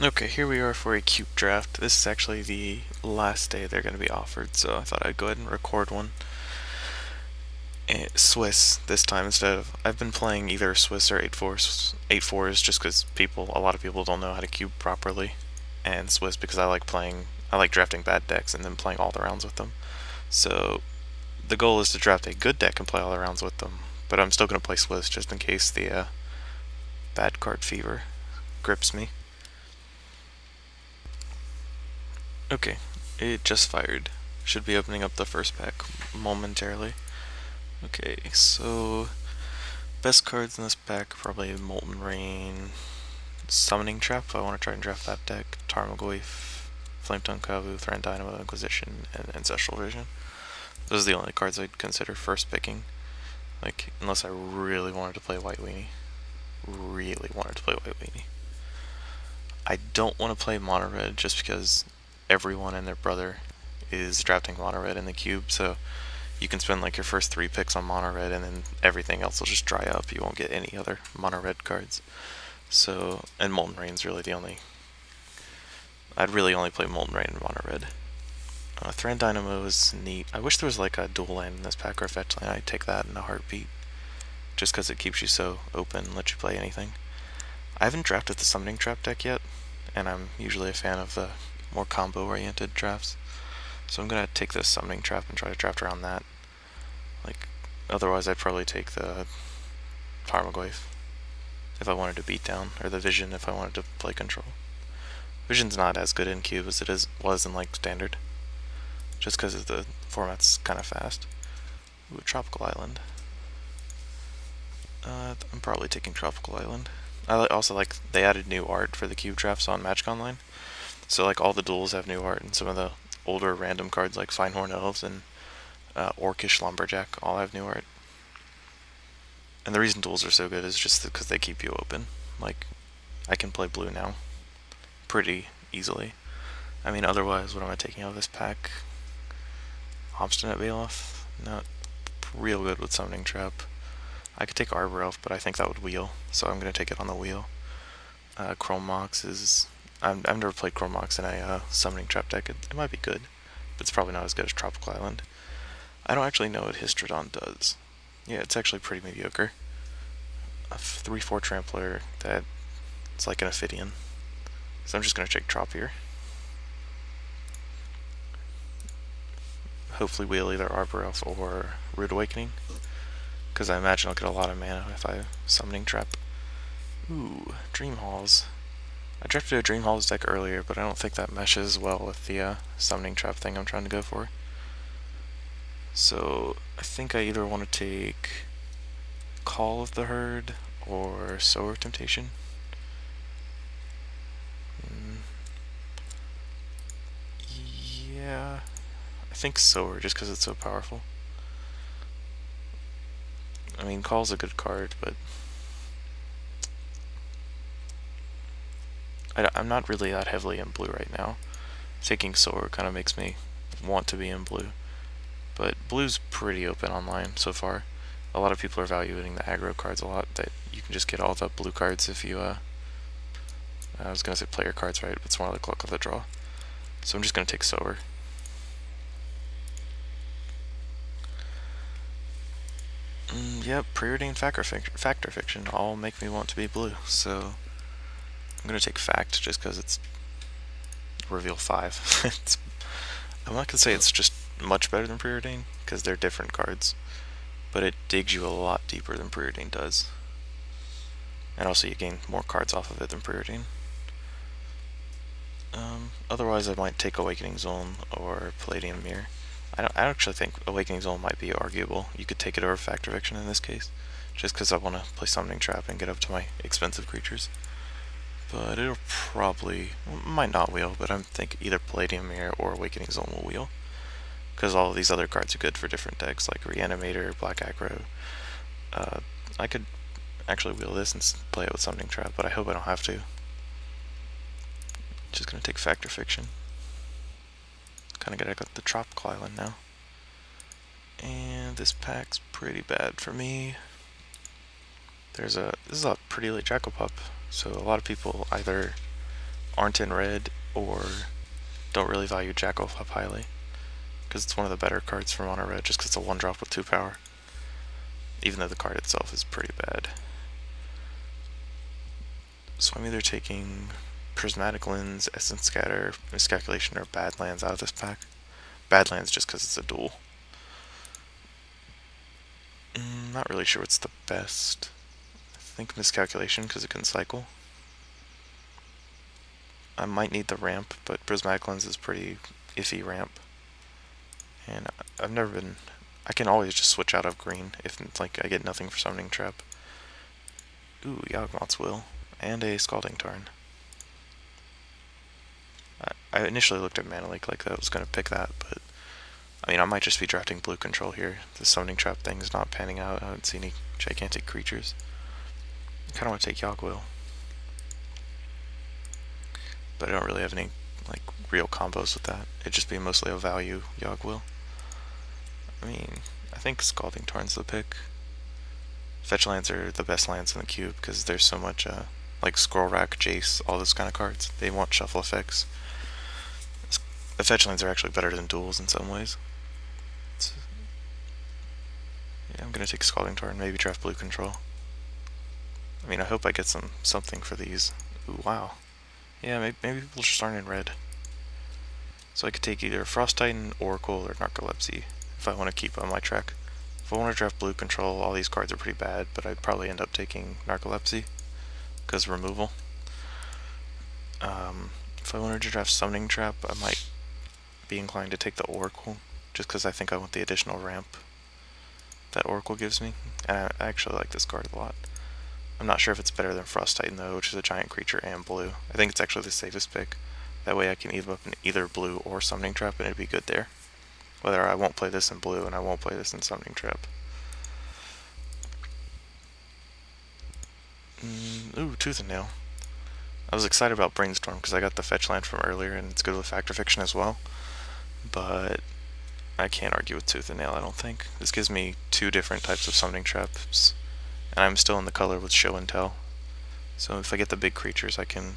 Okay, here we are for a cube draft. This is actually the last day they're going to be offered, so I thought I'd go ahead and record one. Swiss this time instead of I've been playing either Swiss or 8-4s. 8-4s just because a lot of people don't know how to cube properly, and Swiss because I like drafting bad decks and then playing all the rounds with them. So the goal is to draft a good deck and play all the rounds with them, but I'm still going to play Swiss just in case the bad card fever grips me. Okay, it just fired. Should be opening up the first pack momentarily. Okay, so best cards in this pack probably Molten Rain, Summoning Trap if I want to try and draft that deck, Tarmogoyf, Flametongue Kavu, Thran Dynamo, Inquisition, and Ancestral Vision. Those are the only cards I'd consider first picking. Like, unless I really wanted to play White Weenie. Really wanted to play White Weenie. I don't want to play Mono Red just because everyone and their brother is drafting Mono Red in the cube, so you can spend like your first 3 picks on mono red and then everything else will just dry up. You won't get any other mono red cards. So, and Molten Rain's really the only. I'd really only play Molten Rain and mono red. Thran Dynamo is neat. I wish there was like a dual land in this pack or a fetch land. I'd take that in a heartbeat. Just because it keeps you so open and lets you play anything. I haven't drafted the Summoning Trap deck yet, and I'm usually a fan of the more combo oriented drafts. So I'm going to take this Summoning Trap and try to draft around that. Like, otherwise I'd probably take the Tarmogoyf if I wanted to beat down, or the Vision if I wanted to play control. Vision's not as good in cube as it was in like standard, just because the format's kind of fast. Ooh, Tropical Island. I'm probably taking Tropical Island. I also like they added new art for the cube drafts on Magic Online, so like all the duels have new art, and some of the older random cards like Finehorn Elves and Orcish Lumberjack all have new art. And the reason duels are so good is just because they keep you open. Like, I can play blue now pretty easily. I mean, otherwise, what am I taking out of this pack? Obstinate Baloth? Not real good with Summoning Trap. I could take Arbor Elf, but I think that would wheel, so I'm going to take it on the wheel. Chrome Mox is. I've never played Chrome Mox in a Summoning Trap deck. It might be good, but it's probably not as good as Tropical Island. I don't actually know what Histrodon does. Yeah, it's actually pretty mediocre. A 3-4 Trampler that it's like an Ophidian. So I'm just going to check Trop here. Hopefully wheel either Arbor Elf or Rude Awakening, because I imagine I'll get a lot of mana if I Summoning Trap. Ooh, Dream Halls. I drafted a Dream Halls deck earlier, but I don't think that meshes well with the Summoning Trap thing I'm trying to go for. So I think I either want to take Call of the Herd or Sower Temptation. Yeah, I think Sower just because it's so powerful. I mean, Call's a good card, but I'm not really that heavily in blue right now. Taking Sower kind of makes me want to be in blue. But blue's pretty open online so far. A lot of people are evaluating the aggro cards a lot, that you can just get all the blue cards if you, I was going to say player cards, right, but it's more like luck of the draw. So I'm just going to take Sower. Yep, Preordained and Factor Fiction all make me want to be blue, so I'm going to take Fact just because it's reveal 5. I'm not going to say it's just much better than Preordained, because they're different cards, but it digs you a lot deeper than Preordained does. And also you gain more cards off of it than Preordained. Otherwise I might take Awakening Zone or Palladium Mirror. I actually think Awakening Zone might be arguable. You could take it over Factor Fiction in this case, just because I want to play Summoning Trap and get up to my expensive creatures. But it'll probably, might not wheel, but I think either Palladium Mirror or Awakening Zone will wheel. Because all of these other cards are good for different decks, like Reanimator, Black Aggro. I could actually wheel this and play it with Summoning Trap, but I hope I don't have to. Just gonna take Factor Fiction. Kinda gotta go to the Tropical Island now. And this pack's pretty bad for me. This is a pretty late Jackal Pup, so a lot of people either aren't in red or don't really value Jackal up highly, because it's one of the better cards from Mono Red, just because it's a 1-drop with 2 power, even though the card itself is pretty bad. So I'm either taking Prismatic Lens, Essence Scatter, Miscalculation, or Badlands out of this pack. Badlands just because it's a duel. Not really sure what's the best. I think Miscalculation because it can cycle. I might need the ramp, but Prismatic Lens is pretty iffy ramp. And I've never been... I can always just switch out of green if like I get nothing for Summoning Trap. Ooh, Yawgmoth's Will. And a Scalding Tarn. I initially looked at Mana Leak like I was going to pick that, but I mean, I might just be drafting blue control here. The Summoning Trap thing is not panning out. I don't see any gigantic creatures. I kind of want to take Yawgwill, but I don't really have any like real combos with that. It'd just be mostly a value Yawgwill. I mean, I think Scalding Tarn's the pick. Fetch lands are the best lands in the cube because there's so much like Scroll Rack, Jace, all those kind of cards. They want shuffle effects. The fetch lands are actually better than duels in some ways. Yeah, I'm gonna take Scalding Tarn, maybe draft blue control. I mean, I hope I get something for these. Ooh, wow. Yeah, maybe people just aren't in red. So I could take either Frost Titan, Oracle, or Narcolepsy if I want to keep on my track. If I want to draft blue control, all these cards are pretty bad, but I'd probably end up taking Narcolepsy because removal. If I wanted to draft Summoning Trap, I might be inclined to take the Oracle, just because I think I want the additional ramp that Oracle gives me. And I actually like this card a lot. I'm not sure if it's better than Frost Titan though, which is a giant creature and blue. I think it's actually the safest pick. That way I can either up in either blue or Summoning Trap and it'd be good there. Whether I won't play this in blue and I won't play this in Summoning Trap. Ooh, Tooth and Nail. I was excited about Brainstorm because I got the fetch land from earlier and it's good with Fact or Fiction as well. But I can't argue with Tooth and Nail, I don't think. This gives me 2 different types of Summoning Traps. And I'm still in the color with Show and Tell. So if I get the big creatures, I can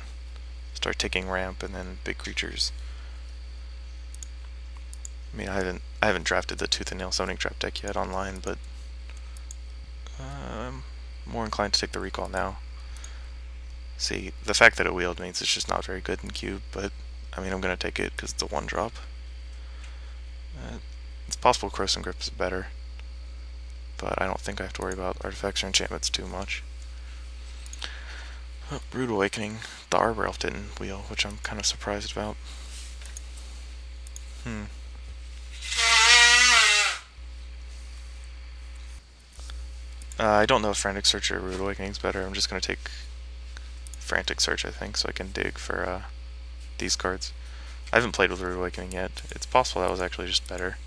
start taking ramp and then big creatures. I mean, I haven't drafted the Tooth and Nail Summoning Trap deck yet online, but I'm more inclined to take the Recall now. See, the fact that it wheeled means it's just not very good in cube, but I mean, I'm gonna take it because it's a 1-drop. It's possible Corrosive Grip is better, but I don't think I have to worry about artifacts or enchantments too much. Oh, Rude Awakening. The Arbor Elf didn't wheel, which I'm kind of surprised about. I don't know if Frantic Search or Rude Awakening is better. I'm just going to take Frantic Search, I think, so I can dig for these cards. I haven't played with Rude Awakening yet. It's possible that was actually just better.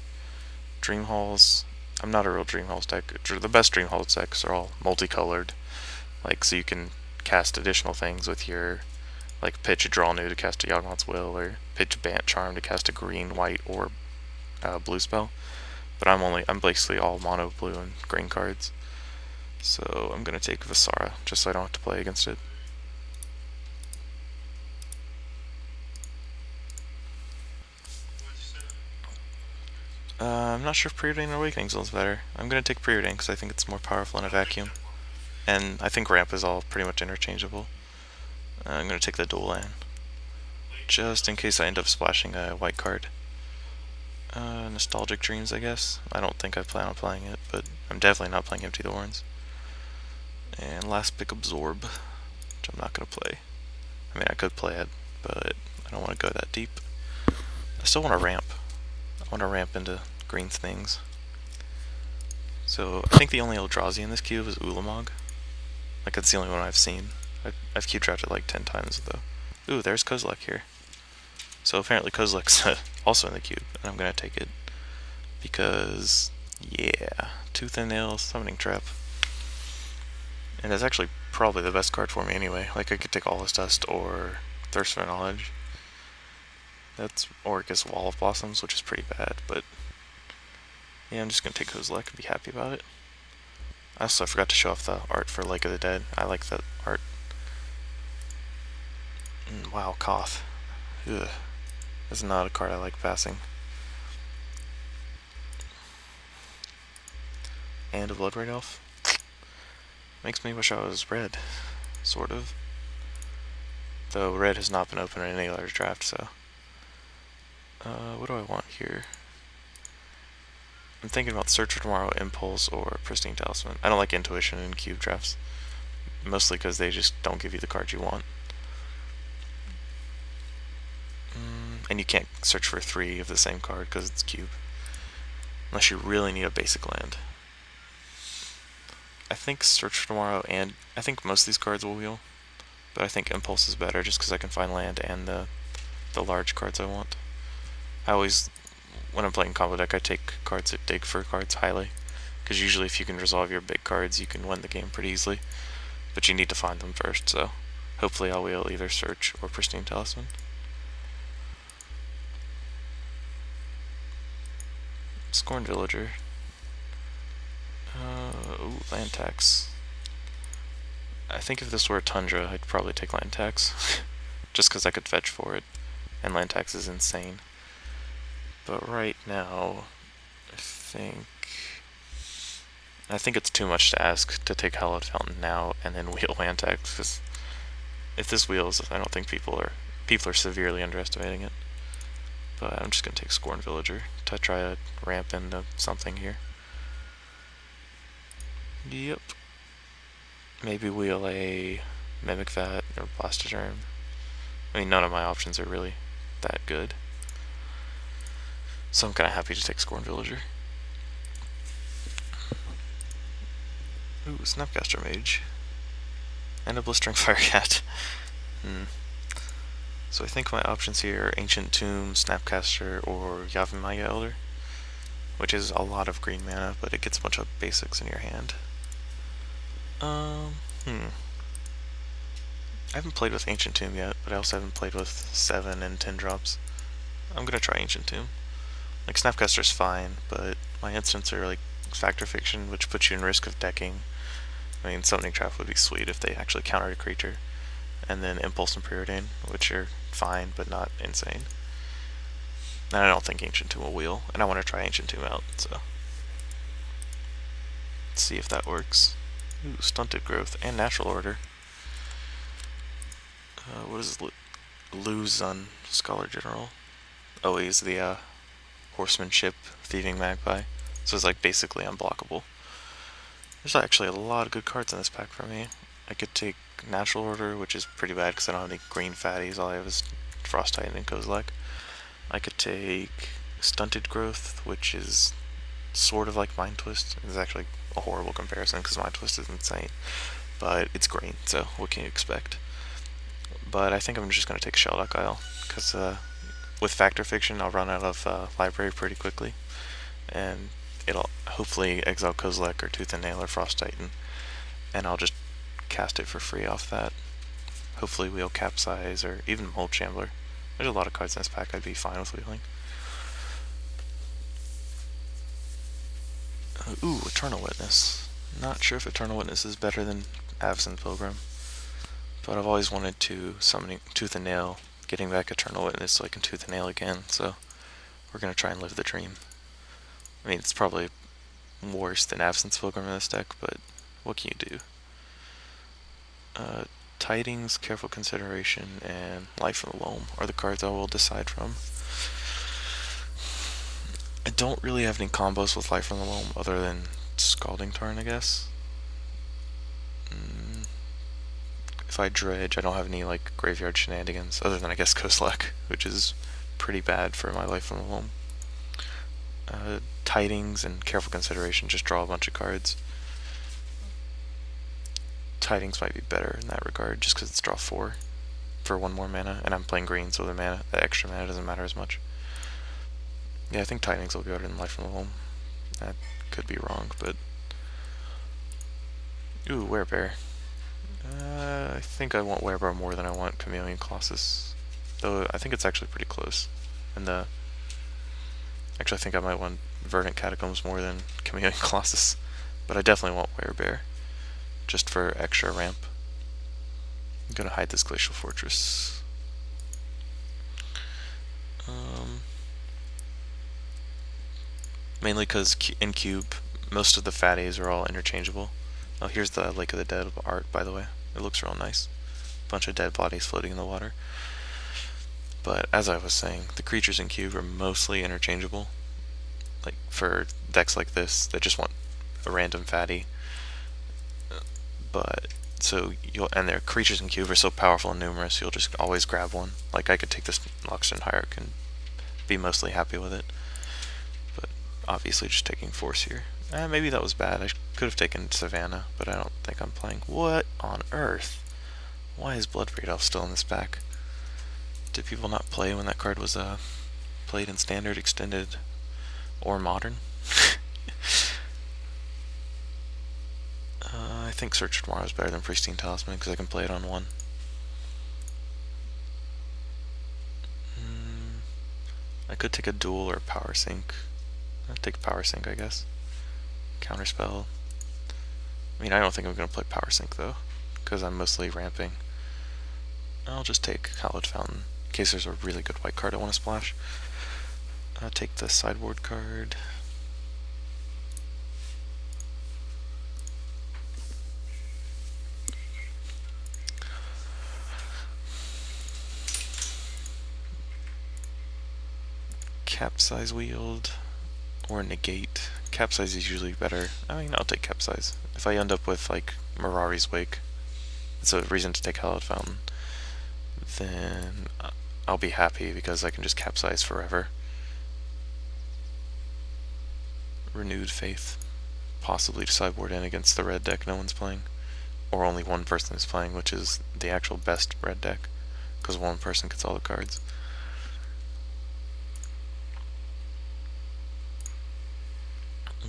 Dream Halls. I'm not a real Dream Halls deck. The best Dream Halls decks are all multicolored. Like, so you can cast additional things with your, like, pitch a Draw New to cast a Yawgmoth's Will, or pitch a Bant Charm to cast a green, white, or blue spell. But I'm basically all mono blue and green cards. So I'm gonna take Visara, just so I don't have to play against it. I'm not sure if Preordain or Awakening is better. I'm gonna take Preordain because I think it's more powerful in a vacuum. And I think Ramp is all pretty much interchangeable. I'm gonna take the dual land, just in case I end up splashing a white card. Nostalgic Dreams, I guess. I don't think I plan on playing it, but I'm definitely not playing Empty the Horns. And last pick, Absorb, which I'm not gonna play. I mean, I could play it, but I don't want to go that deep. I still want to ramp. I want to ramp into green things. So I think the only Eldrazi in this cube is Ulamog. Like, that's the only one I've seen. I've cube drafted like 10 times though. Ooh, there's Kozilek here. So apparently Kozilek's also in the cube, and I'm gonna take it because, yeah, Tooth and Nail, Summoning Trap, and it's actually probably the best card for me anyway. Like, I could take All This Dust or Thirst for Knowledge. Or I guess Wall of Blossoms, which is pretty bad, but yeah, I'm just gonna take Kozilek and be happy about it. I forgot to show off the art for Lake of the Dead. I like that art. Wow, Koth. Ugh. That's not a card I like passing. And a Blood Red Elf. Makes me wish I was red. Sort of. Though red has not been open in any large draft, so. What do I want here? I'm thinking about Search for Tomorrow, Impulse, or Pristine Talisman. I don't like Intuition in cube drafts. Mostly because they just don't give you the cards you want. And you can't search for 3 of the same card because it's cube. Unless you really need a basic land. I think Search for Tomorrow and I think most of these cards will wheel. But I think Impulse is better just because I can find land and the large cards I want. I always, when I'm playing combo deck, I take cards that dig for cards highly. Because usually if you can resolve your big cards, you can win the game pretty easily. But you need to find them first, so hopefully I'll wheel either Search or Pristine Talisman. Scorn Villager. Ooh, land tax. I think if this were a Tundra, I'd probably take land tax. Just because I could fetch for it. And land tax is insane. But right now, I think it's too much to ask to take Hallowed Fountain now and then wheel land tax. Because if this wheels, I don't think people are severely underestimating it. But I'm just gonna take Scorn Villager to try to ramp into something here. Yep. Maybe wheel a Mimic Vat or Blastoderm. I mean, none of my options are really that good. So I'm kind of happy to take Scorn Villager. Ooh, Snapcaster Mage. And a Blistering Fire Cat. So I think my options here are Ancient Tomb, Snapcaster, or Yavimaya Elder. Which is a lot of green mana, but it gets a bunch of basics in your hand. I haven't played with Ancient Tomb yet, but I also haven't played with 7 and 10 drops. I'm gonna try Ancient Tomb. Like, Snapcaster's fine, but my instants are like Factor Fiction, which puts you in risk of decking. I mean, Summoning Trap would be sweet if they actually countered a creature. And then Impulse and Preordain, which are fine, but not insane. And I don't think Ancient Tomb will wheel, and I want to try Ancient Tomb out, so. Let's see if that works. Ooh, Stunted Growth and Natural Order. What is lose on Scholar General? Oh, he's the Horsemanship Thieving Magpie. So it's like basically unblockable. There's actually a lot of good cards in this pack for me. I could take Natural Order, which is pretty bad because I don't have any green fatties. All I have is Frost Titan and Kozilek. I could take Stunted Growth, which is sort of like Mind Twist. It's actually a horrible comparison because Mind Twist is insane. But it's green, so what can you expect? But I think I'm just going to take Shelduck Isle, because with Factor Fiction I'll run out of library pretty quickly, and it'll hopefully exile Kozilek or Tooth and Nail or Frost Titan, and I'll just cast it for free off that. Hopefully wheel Capsize or even Mold Shambler. There's a lot of cards in this pack I'd be fine with wheeling. Ooh, Eternal Witness. Not sure if Eternal Witness is better than Avacyn Pilgrim. But I've always wanted to summon Tooth and Nail, getting back Eternal Witness so I can Tooth and Nail again, so we're going to try and live the dream. I mean, it's probably worse than Absence Pilgrim in this deck, but what can you do? Tidings, Careful Consideration, and Life from the Loam are the cards I will decide from. I don't really have any combos with Life from the Loam other than Scalding Tarn, I guess. If I dredge, I don't have any like graveyard shenanigans, other than I guess Kozilek, which is pretty bad for my Life from the Loam. Tidings and Careful Consideration just draw a bunch of cards. Tidings might be better in that regard, just because it's draw 4 for 1 more mana, and I'm playing green, so the extra mana doesn't matter as much. Yeah, I think Tidings will be better than Life from the Loam. That could be wrong, but... Ooh, Werebear. I think I want Werebear more than I want Chameleon Colossus. Though I think it's actually pretty close. And actually I think I might want Verdant Catacombs more than Chameleon Colossus. But I definitely want Werebear. Just for extra ramp. I'm gonna hide this Glacial Fortress. Mainly because in Cube, most of the fatties are all interchangeable. Oh, here's the Lake of the Dead art, by the way. It looks real nice. Bunch of dead bodies floating in the water. But as I was saying, the creatures in Cube are mostly interchangeable. Like for decks like this that just want a random fatty. But so and their creatures in Cube are so powerful and numerous, you'll just always grab one. Like I could take this Loxodon Hierarch and be mostly happy with it. But obviously just taking Force here. Maybe that was bad. I could have taken Savannah, but I don't think I'm playing. What on earth? Why is Bloodbraid Elf still in this pack? Did people not play when that card was played in Standard, Extended, or Modern? I think Search for Tomorrow is better than Pristine Talisman because I can play it on one. I could take a Duel or Power Sync. I'll take Power Sync, I guess. Counterspell. I mean, I don't think I'm going to play Power Sync though, because I'm mostly ramping. I'll just take Hallowed Fountain in case there's a really good white card I want to splash. I'll take the sideboard card. Capsize Wield or Negate. Capsize is usually better. I mean, I'll take Capsize. If I end up with like Mirari's Wake, it's a reason to take Hallowed Fountain, then I'll be happy because I can just Capsize forever. Renewed Faith. Possibly to sideboard in against the red deck no one's playing. Or only one person is playing, which is the actual best red deck, because one person gets all the cards.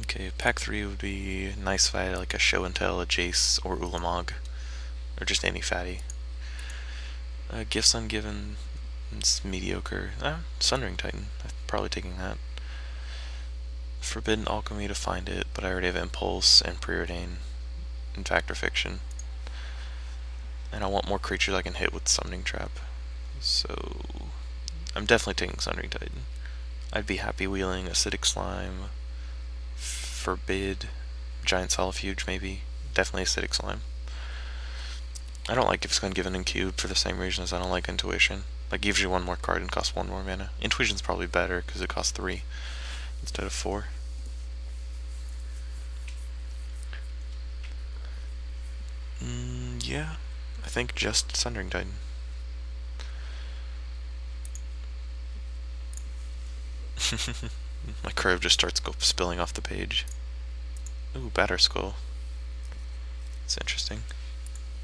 Okay, pack 3 would be a nice fight like a Show and Tell, a Jace, or Ulamog. Or just any fatty. Gifts Ungiven, it's mediocre. Sundering Titan, I'm probably taking that. Forbidden Alchemy to find it, but I already have Impulse and Preordain and Fact or Fiction. And I want more creatures I can hit with Summoning Trap. So I'm definitely taking Sundering Titan. I'd be happy wheeling Acidic Slime, Forbid, Giant Solifuge maybe. Definitely Acidic Slime. I don't like Gifts Ungiven in Cube for the same reason as I don't like Intuition. Like, gives you one more card and costs one more mana. Intuition's probably better because it costs 3 instead of 4. Yeah, I think just Sundering Titan. My curve just starts spilling off the page. Ooh, Batterskull. It's interesting.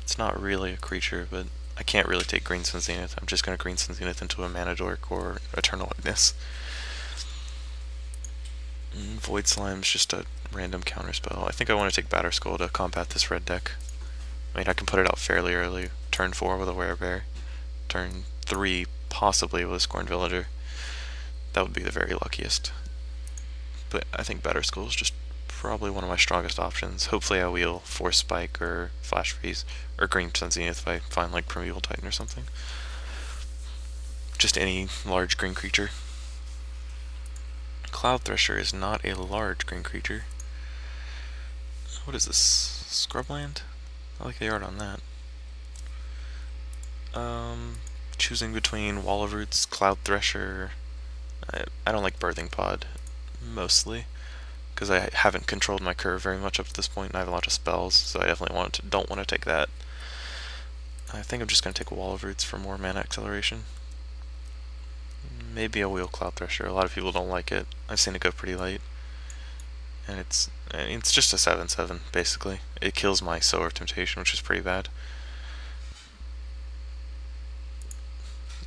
It's not really a creature, but I can't really take Green Sun Zenith. I'm just going to Green Sun Zenith into a Mana Dork or Eternal Witness. Void Slime's just a random counterspell. I think I want to take Batterskull to combat this red deck. I mean, I can put it out fairly early. Turn 4 with a Werebear. Turn 3 possibly with a Scorned Villager. That would be the very luckiest. But I think Batterskull is just probably one of my strongest options. Hopefully I wheel Force Spike or Flash Freeze or Green Sun Zenith if I find like Primeval Titan or something. Just any large green creature. Cloud Thresher is not a large green creature. What is this? Scrubland? I like the art on that. Choosing between Wall of Roots, Cloud Thresher. I don't like Birthing Pod, mostly, because I haven't controlled my curve very much up to this point, and I have a lot of spells, so I definitely don't want to take that. I think I'm just going to take Wall of Roots for more mana acceleration. Maybe a wheel Cloud Thresher. A lot of people don't like it. I've seen it go pretty late. And it's just a 7/7, basically. It kills my Sower of Temptation, which is pretty bad.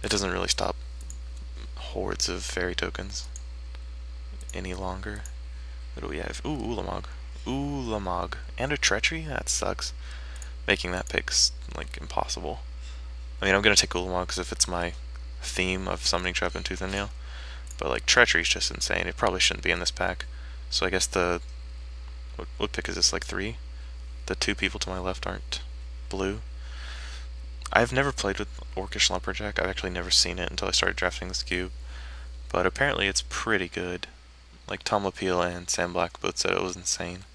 It doesn't really stop hordes of fairy tokens any longer. What do we have? Ooh, Ulamog. Ulamog. And a Treachery? That sucks. Making that pick's, like, impossible. I mean, I'm gonna take Ulamog because if it's my theme of Summoning Trap and Tooth and Nail. But, like, Treachery's just insane. It probably shouldn't be in this pack. So I guess the... What pick is this, like 3? The 2 people to my left aren't blue. I've never played with Orcish Lumberjack. I've actually never seen it until I started drafting this cube. But apparently it's pretty good. Like Tom Lapille and Sam Black both said it was insane,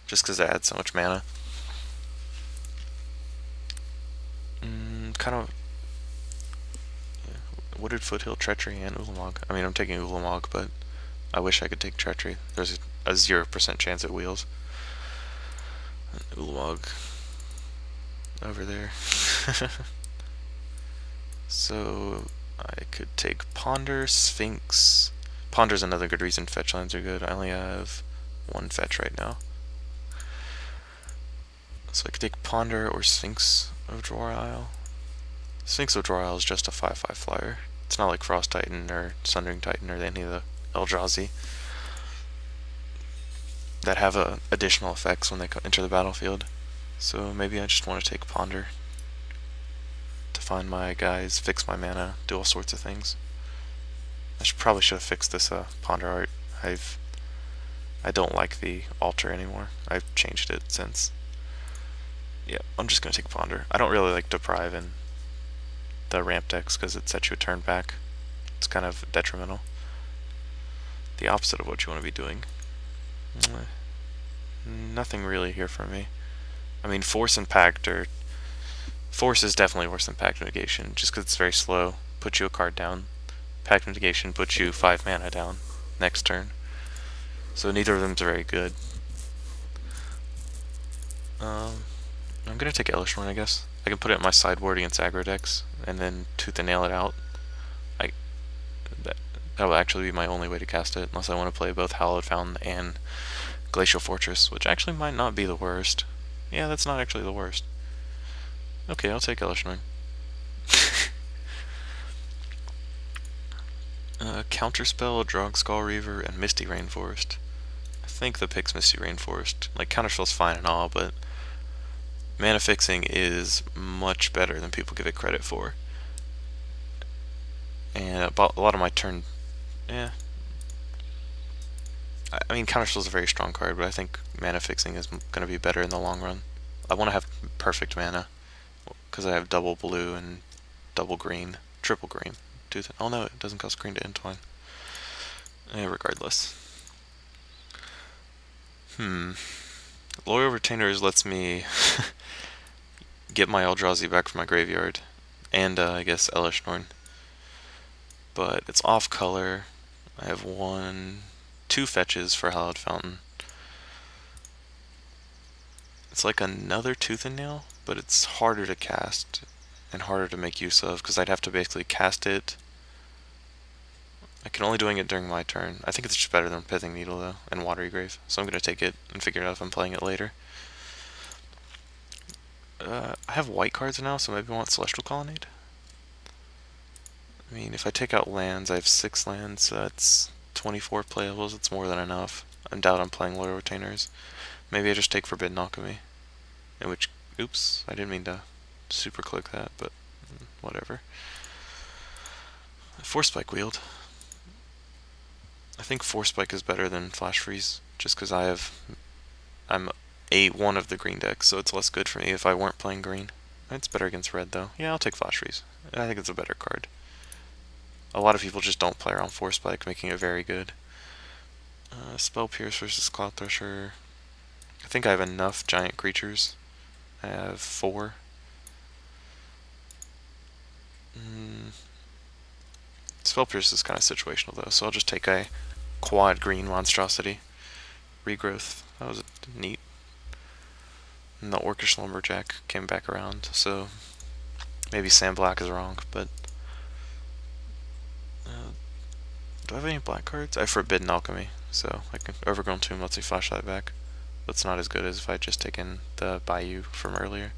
just because it adds so much mana. Kind of Wooded Foothill, Treachery, and Ulamog. I mean, I'm taking Ulamog, but I wish I could take Treachery. There's a 0% chance it wheels. Ulamog over there. So I could take Ponder, Sphinx. Ponder's another good reason fetch lands are good. I only have one fetch right now. So I could take Ponder or Sphinx of Drawer Isle. Sphinx of Drawer Isle is just a 5/5 flyer. It's not like Frost Titan or Sundering Titan or any of the Eldrazi that have additional effects when they enter the battlefield. So maybe I just want to take Ponder to find my guys, fix my mana, do all sorts of things. I probably should have fixed this Ponder art. I don't like the altar anymore. I've changed it since. Yeah, I'm just gonna take Ponder. I don't really like Deprive in the ramp decks because it sets you a turn back. It's kind of detrimental. The opposite of what you want to be doing. Nothing really here for me. I mean, Force and Pact are... Force is definitely worse than Pact Negation, just because it's very slow. Puts you a card down. Pact Negation puts you 5 mana down next turn. So neither of them is very good. I'm gonna take Elesh I guess. I can put it in my sideboard against aggro decks, and then Tooth and Nail it out. That will actually be my only way to cast it, unless I want to play both Hallowed Fountain and Glacial Fortress, which actually might not be the worst. Yeah, that's not actually the worst. Okay, I'll take Elesh Counterspell, Drogskull Reaver, and Misty Rainforest. I think the pick's Misty Rainforest. Like, Counterspell's fine and all, but mana fixing is much better than people give it credit for. And a lot of my turn... Yeah. I mean, Counterspell's a very strong card, but I think mana fixing is going to be better in the long run. I want to have perfect mana, because I have double blue and double green, triple green. Oh no, it doesn't cost green to entwine. Regardless. Loyal Retainers lets me get my Eldrazi back from my graveyard, and I guess Elesh Norn. But it's off color. I have 2 fetches for Hallowed Fountain. It's like another Tooth and Nail, but it's harder to cast and harder to make use of, because I'd have to basically cast it. I can only doing it during my turn. I think it's just better than Pithing Needle though, and Watery Grave. So I'm gonna take it and figure out if I'm playing it later. I have white cards now, so maybe I want Celestial Colonnade. I mean, if I take out lands, I have 6 lands, so that's 24 playables. It's more than enough. I doubt I'm playing Loyal Retainers. Maybe I just take Forbidden Alchemy. In which, oops, I didn't mean to super click that, but whatever. Force Spike Wield. I think Force Spike is better than Flash Freeze, just because I'm one of the green decks, so it's less good for me if I weren't playing green. It's better against red though. Yeah, I'll take Flash Freeze. I think it's a better card. A lot of people just don't play around Force Spike, making it very good. Spell Pierce versus Cloud Thresher. I think I have enough giant creatures. I have 4. Spell Pierce is kind of situational though, so I'll just take a quad green monstrosity. Regrowth. That was neat. And the Orcish Lumberjack came back around, so maybe Sam Black is wrong, but do I have any black cards? I have Forbidden Alchemy, so I can Overgrown Tomb lets me flash that back. But it's not as good as if I had just taken the Bayou from earlier.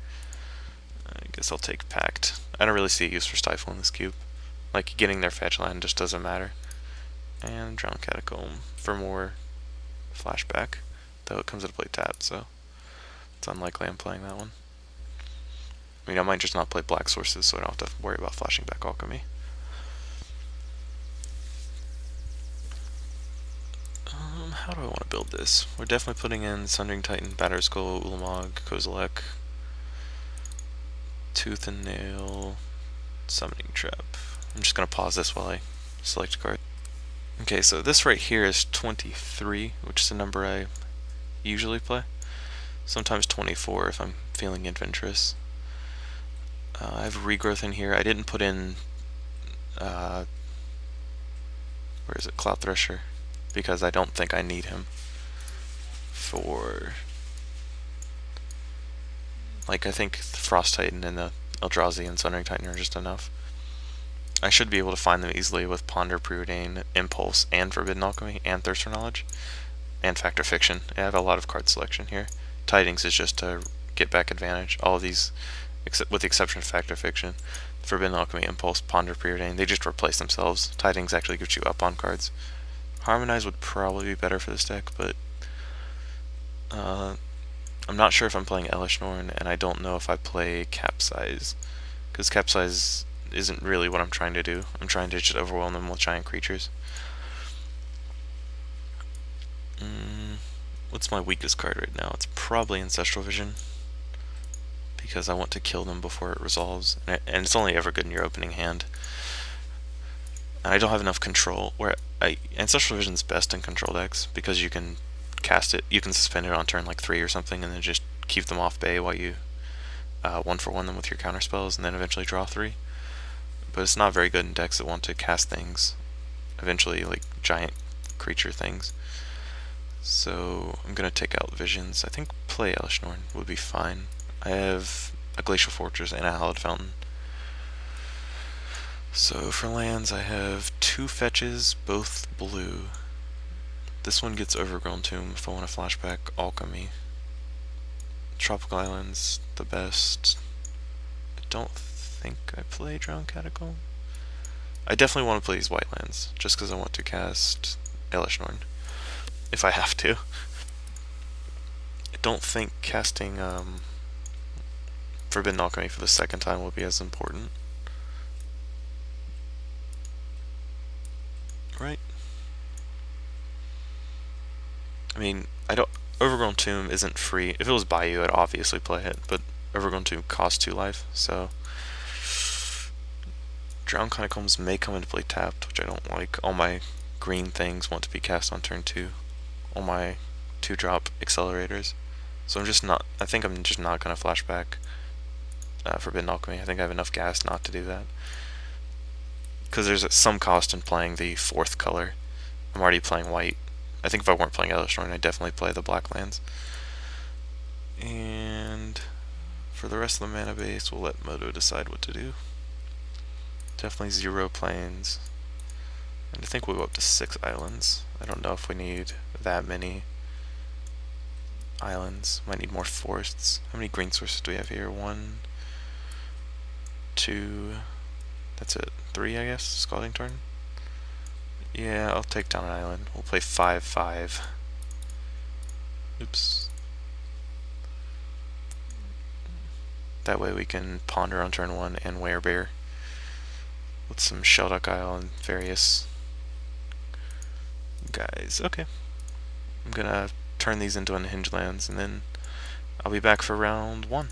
I guess I'll take Pact. I don't really see a use for Stifle in this cube. Like, getting their fetch land just doesn't matter. And Drowned Catacomb for more flashback, though it comes into play tapped, so it's unlikely I'm playing that one. I mean, I might just not play black sources, so I don't have to worry about flashing back Alchemy. How do I want to build this? We're definitely putting in Sundering Titan, Batterskull, Ulamog, Kozilek, Tooth and Nail, Summoning Trap. I'm just going to pause this while I select a card. Okay, so this right here is 23, which is a number I usually play. Sometimes 24 if I'm feeling adventurous. I have regrowth in here. I didn't put in, where is it, Cloud Thresher, because I don't think I need him for, like, I think the Frost Titan and the Eldrazi and Sundering Titan are just enough. I should be able to find them easily with Ponder, Preordain, Impulse, and Forbidden Alchemy, and Thirst for Knowledge, and Fact or Fiction. I have a lot of card selection here. Tidings is just to get back advantage. All of these, except with the exception of Fact or Fiction, Forbidden Alchemy, Impulse, Ponder, Preordain, they just replace themselves. Tidings actually gives you up on cards. Harmonize would probably be better for this deck, but I'm not sure if I'm playing Elesh Norn, and I don't know if I play Capsize, because Capsize isn't really what I'm trying to do. I'm trying to just overwhelm them with giant creatures. What's my weakest card right now? It's probably Ancestral Vision, because I want to kill them before it resolves, and it's only ever good in your opening hand. And I don't have enough control. Ancestral Vision is best in control decks, because you can cast it, you can suspend it on turn like 3 or something, and then just keep them off bay while you 1-for-1 them with your counter spells, and then eventually draw 3. But it's not very good in decks that want to cast things, eventually, like giant creature things. So I'm gonna take out Visions. I think play Elesh Norn would be fine. I have a Glacial Fortress and a Hallowed Fountain. So for lands, I have 2 fetches, both blue. This one gets Overgrown Tomb if I want to flashback Alchemy. Tropical Islands, the best. I don't think I play Drowned Catacomb. I definitely want to play these white lands, just because I want to cast Elesh Norn, if I have to. I don't think casting Forbidden Alchemy for the second time will be as important. Right? I mean, I don't. Overgrown Tomb isn't free. If it was by you, I'd obviously play it, but Overgrown Tomb costs 2 life, so Drowned Catacombs may come into play tapped, which I don't like. All my green things want to be cast on turn 2. All my 2-drop accelerators. So I think I'm just not going to flashback Forbidden Alchemy. I think I have enough gas not to do that. Because there's some cost in playing the 4th color. I'm already playing white. I think if I weren't playing Elesh Norn, I'd definitely play the black lands. And for the rest of the mana base, we'll let Moto decide what to do. Definitely 0 plains. And I think we'll go up to 6 islands. I don't know if we need that many islands. Might need more forests. How many green sources do we have here? 1, 2, that's it. 3, I guess, Scalding Tarn. Yeah, I'll take down an island. We'll play 5-5. Oops. That way we can Ponder on turn 1 and Werebear with some Shelduck Isle and various guys. Okay. I'm gonna turn these into unhinged lands, and then I'll be back for round 1.